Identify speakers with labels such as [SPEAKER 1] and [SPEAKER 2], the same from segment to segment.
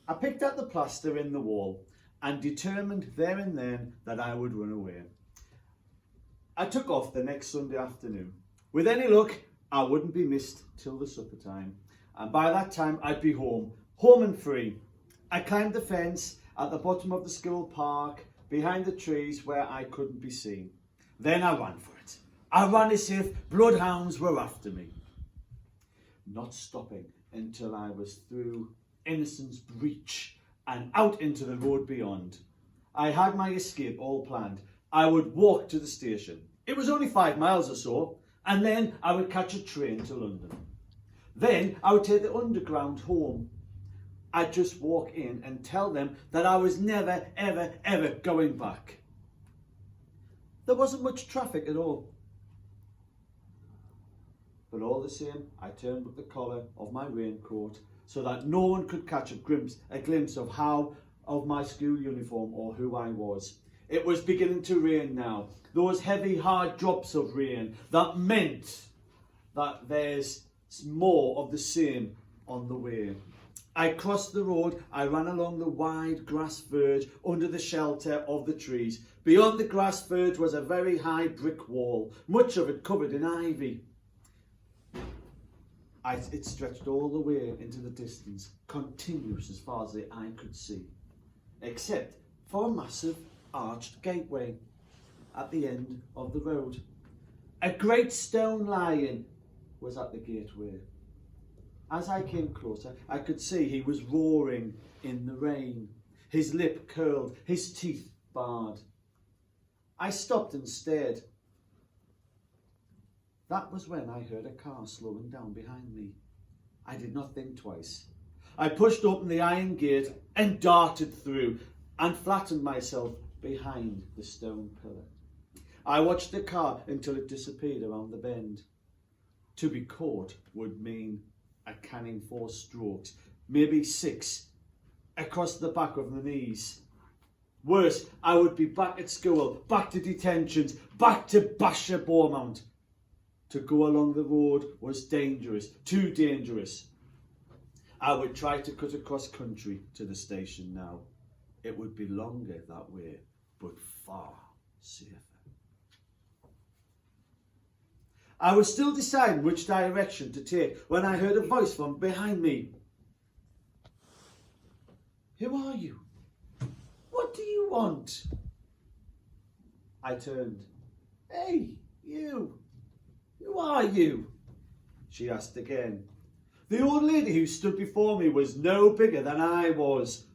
[SPEAKER 1] I picked up the plaster in the wall and determined there and then that I would run away. I took off the next Sunday afternoon. With any luck, I wouldn't be missed till the supper time, and by that time I'd be home and free. I climbed the fence at the bottom of the school park, behind the trees where I couldn't be seen. Then I ran for it. I ran as if bloodhounds were after me, not stopping until I was through Innocence Breach and out into the road beyond. I had my escape all planned. I would walk to the station. It was only 5 miles or so, and then I would catch a train to London. Then I would take the underground home. I'd just walk in and tell them that I was never, ever, ever going back. There wasn't much traffic at all. But all the same, I turned up the collar of my raincoat so that no one could catch a glimpse of my school uniform or who I was. It was beginning to rain now. Those heavy, hard drops of rain that meant that there's more of the same on the way. I crossed the road. I ran along the wide grass verge under the shelter of the trees. Beyond the grass verge was a very high brick wall, much of it covered in ivy. It stretched all the way into the distance, continuous as far as the eye could see, except for a massive arched gateway at the end of the road. A great stone lion was at the gateway. As I came closer, I could see he was roaring in the rain, his lip curled, his teeth barred. I stopped and stared. That was when I heard a car slowing down behind me. I did not think twice. I pushed open the iron gate and darted through and flattened myself behind the stone pillar. I watched the car until it disappeared around the bend. To be caught would mean a canning 4 strokes, maybe 6, across the back of the knees. Worse, I would be back at school, back to detentions, back to Basher Beaumont. To go along the road was dangerous, too dangerous. I would try to cut across country to the station now. It would be longer that way, but far safer. I was still deciding which direction to take when I heard a voice from behind me. "Who are you? What do you want?" I turned. "Hey, you! Who are you?" she asked again. The old lady who stood before me was no bigger than I was.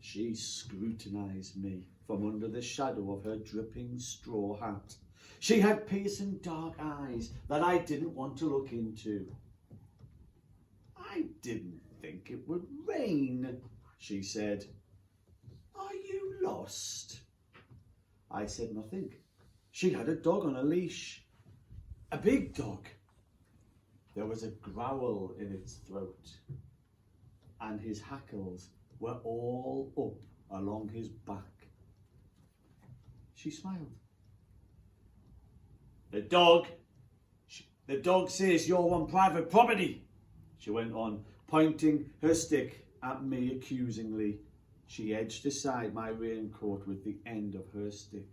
[SPEAKER 1] She scrutinised me from under the shadow of her dripping straw hat. She had piercing dark eyes that I didn't want to look into. "I didn't think it would rain," she said. "Are you lost?" I said nothing. She had a dog on a leash. A big dog. There was a growl in its throat, and his hackles were all up along his back. She smiled. The dog says you're on private property," she went on, pointing her stick at me accusingly. She edged aside my raincoat with the end of her stick.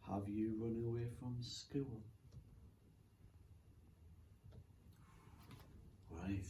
[SPEAKER 1] "Have you run away from school?" Right.